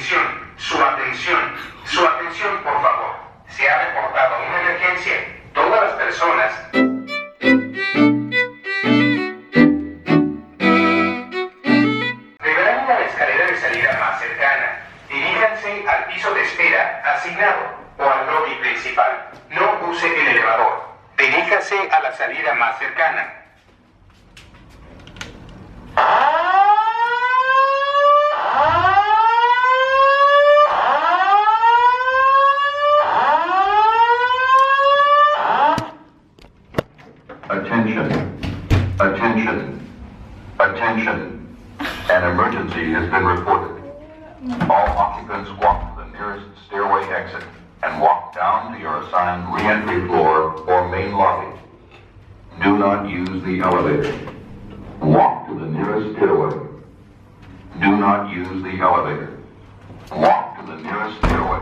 Su atención, por favor. Se ha reportado una emergencia. Todas las personas... deberán ir a la escalera de salida más cercana. Diríjanse al piso de espera asignado o al lobby principal. No use el elevador. Diríjase a la salida más cercana. Attention. An emergency has been reported. All occupants walk to the nearest stairway exit and walk down to your assigned re-entry floor or main lobby. Do not use the elevator. Walk to the nearest stairway. Do not use the elevator. Walk to the nearest stairway.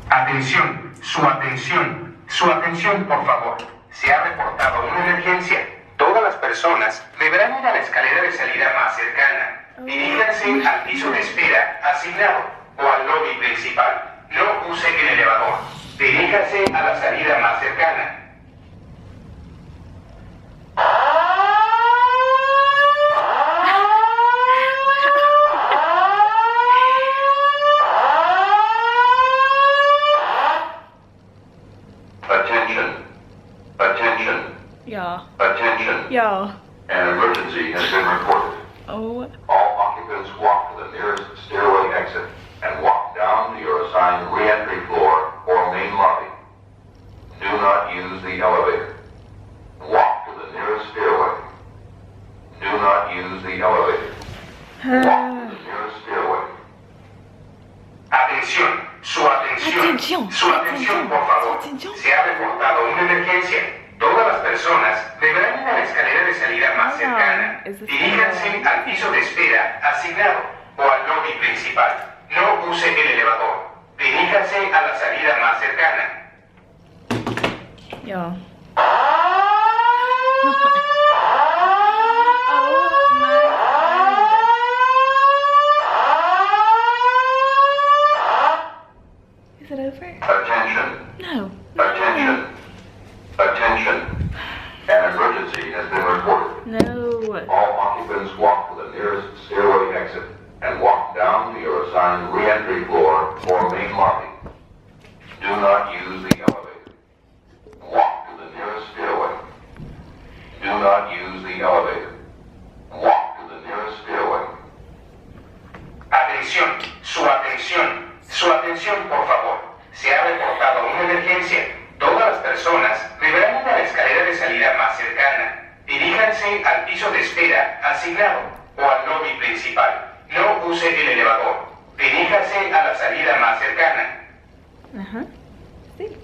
Atención, su atención, por favor. Se ha reportado una emergencia. Todas las personas deberán ir a la escalera de salida más cercana. Diríjanse al piso de espera asignado o al lobby principal. No use el elevador. Diríjase a la salida más cercana. Attention. Y'all. An emergency has been reported. Oh. All occupants walk to the nearest stairway exit and walk down to your assigned re-entry floor or main lobby. Do not use the elevator. Walk to the nearest stairway. Do not use the elevator. Walk to the nearest stairway. Atención, su atención, por favor. Se ha reportado una emergencia. Todas las personas deberán ir a la escalera de salida más cercana. Diríjanse al piso de espera asignado o al lobby principal. No use el elevador. Diríjase a la salida más cercana. Yo. Is it over? Attention. No. Attention. An emergency has been reported. No. All occupants walk to the nearest stairway exit and walk down to your assigned re-entry floor or main lobby. Do not use the elevator. Walk to the nearest stairway. Do not use the elevator. Walk to the nearest stairway. Atención, su atención, por favor. Se ha reportado una emergencia. Todas las personas deberán ir a la escalera de salida más cercana. Diríjanse al piso de espera asignado o al lobby principal. No use el elevador. Diríjase a la salida más cercana. Ajá. Sí.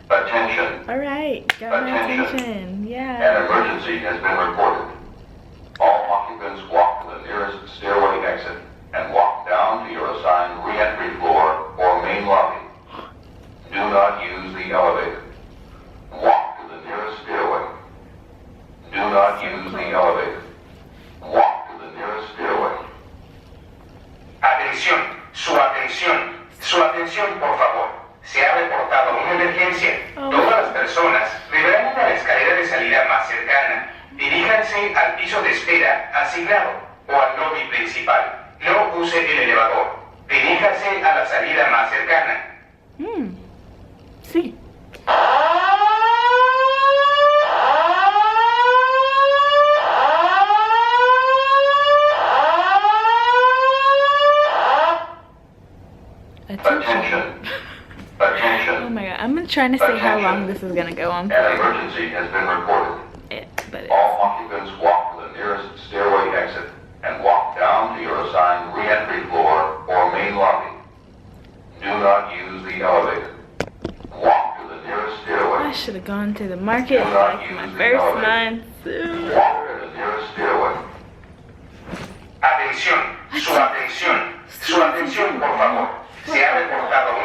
Attention. All right. Got my attention. Yeah. An emergency has been reported. All occupants walk to the nearest stairway exit and walk down to your assigned re-entry floor or main lobby. Do not use the elevator. Walk to the nearest stairway. Do not use the elevator. Walk to the nearest stairway. Atención, su atención, por favor. Se ha reportado una emergencia. Todas las personas deberán ir a la escalera de salida más cercana. Diríjanse al piso de espera asignado o al lobby principal. No use el elevador. Diríjase a la salida más cercana. Sí. Attention. Oh my god, I'm trying to see how long this is gonna go on for. An emergency has been reported. All occupants walk to the nearest stairway exit and walk down to your assigned re-entry floor or main lobby. Do not use the elevator. Walk to the nearest stairway. I should have gone to the market like my first month. Walk to the nearest stairway. Atención, su atención, por favor. Se ha reportado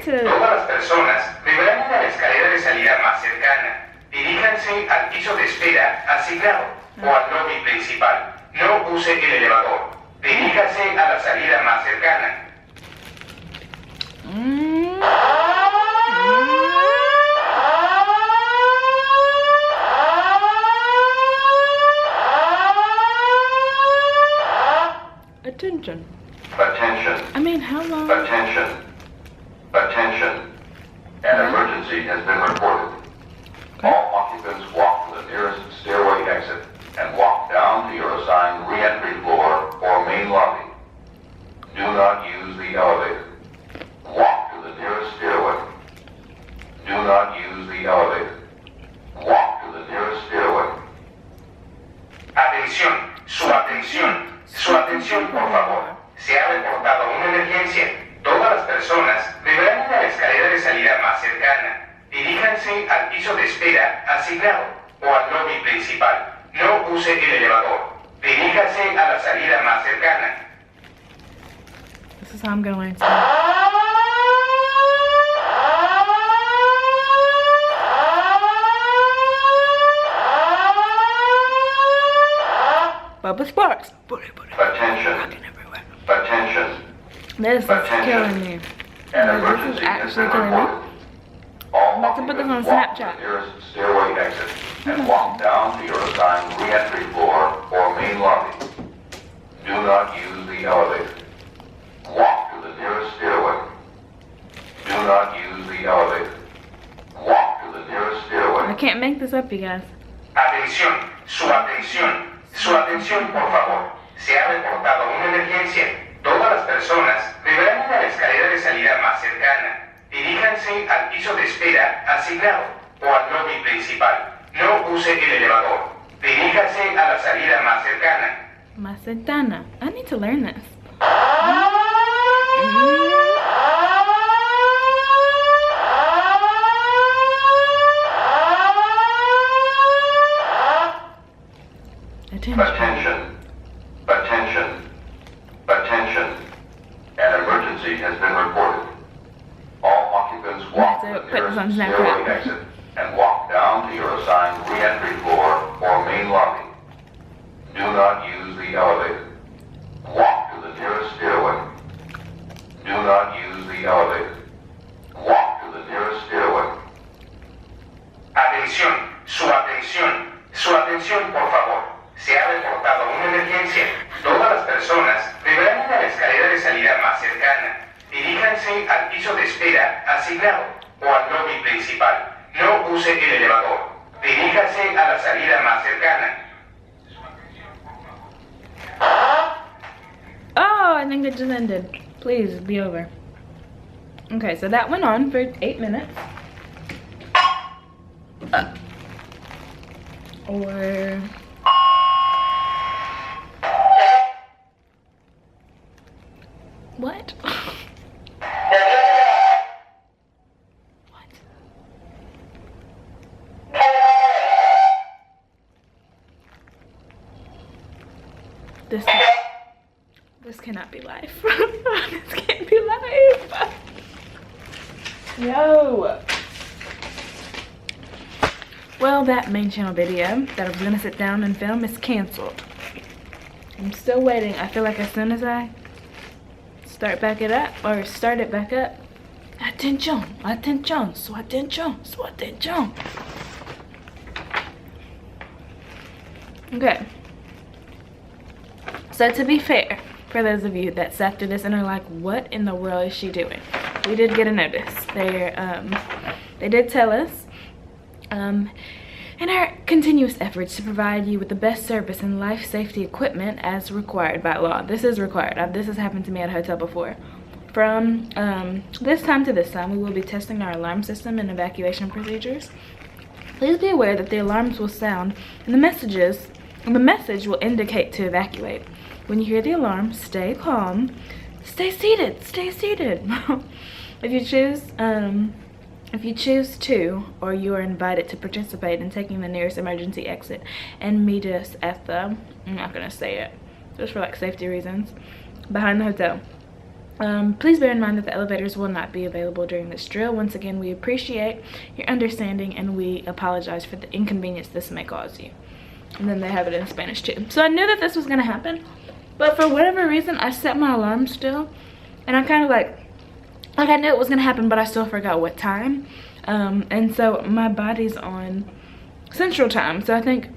Todas las personas deberán ir a la escalera de salida más cercana. Diríjanse al piso de espera asignado o al lobby principal. No use el elevador. Diríjase a la salida más cercana. Attention. Attention. I mean, how long? Attention. Attention. An emergency has been reported. All occupants walk to the nearest stairway exit and walk down to your assigned re-entry floor or main lobby. Do not use the elevator. Walk to the nearest stairway. Do not use the elevator. Walk to the nearest stairway. Atención, su atención, por favor. Se ha reportado una emergencia. Todas las personas deberán ir a la escalera de salida más cercana. Diríjanse al piso de espera asignado o al lobby principal. No use el elevador. Diríjase a la salida más cercana. This is how I'm gonna learn to. Bubba Sparks. Attention. Attention. This is killing me. An This is emergency has actually been killing me. reported. All I'm about to put this on occupants walk to Snapchat. the nearest stairway exit and walk down to your assigned re-entry floor or main lobby. Do not use the elevator. Walk to the nearest stairway. Do not use the elevator. Walk to the nearest I stairway. can't make this up, you guys. Atención, su atención, por favor. Se ha reportado una emergencia. Todas las personas deberán ir a la escalera de salida más cercana. Diríjanse al piso de espera asignado o al lobby principal. No use el elevador. Diríjase a la salida más cercana. Macedana. I need to learn this. Attention. Attention. Attention. Attention. An emergency has been reported. All occupants walk to the Put this on nearest Snapchat. stairway exit and walk down to your assigned re-entry floor or main lobby. Do not use the elevator. Walk to the nearest stairway. Do not use the elevator. Walk to the nearest stairway. Atención, su atención, por favor. Se ha reportado una emergencia. Todas las personas deberán ir a la escalera de salida más cercana. Diríjanse al piso de espera asignado o al lobby principal. No use el elevador. Diríjase a la salida más cercana. Oh, I think it just ended. Please be over. Okay, so that went on for 8 minutes. Or what? What? This cannot be live. This can't be live. Yo. Well, that main channel video that I was gonna sit down and film is canceled. I'm still waiting. I feel like as soon as I start it back up. Attention, su attention. Okay. So to be fair, for those of you that sat through this and are like, what in the world is she doing? We did get a notice. They did tell us, in our continuous efforts to provide you with the best service and life safety equipment as required by law. This is required. This has happened to me at a hotel before. From this time to this time, we will be testing our alarm system and evacuation procedures. Please be aware that the alarms will sound and the message will indicate to evacuate. When you hear the alarm, stay calm, stay seated. If you choose to, or you are invited to participate in taking the nearest emergency exit and meet us at the, I'm not gonna say it, just for like safety reasons, behind the hotel. Please bear in mind that the elevators will not be available during this drill. Once again, we appreciate your understanding and we apologize for the inconvenience this may cause you. And then they have it in Spanish too. So I knew that this was gonna happen, but for whatever reason, I set my alarm still, and I kind of like I knew it was gonna happen, but I still forgot what time. And so my body's on Central Time, so I think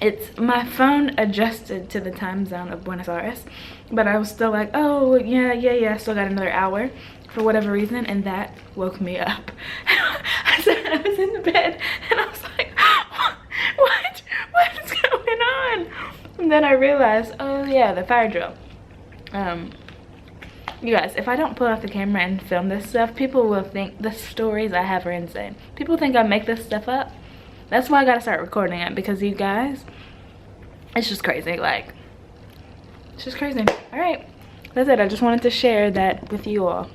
it's my phone adjusted to the time zone of Buenos Aires, but I was still like, oh yeah, still got another hour for whatever reason, and that woke me up. I was in the bed and I was like, what is going on? And then I realized, oh yeah, the fire drill. You guys, if I don't pull out the camera and film this stuff, people will think the stories I have are insane. People think I make this stuff up. That's why I gotta start recording it, because you guys, it's just crazy. Like, it's just crazy. All right, that's it. I just wanted to share that with you all.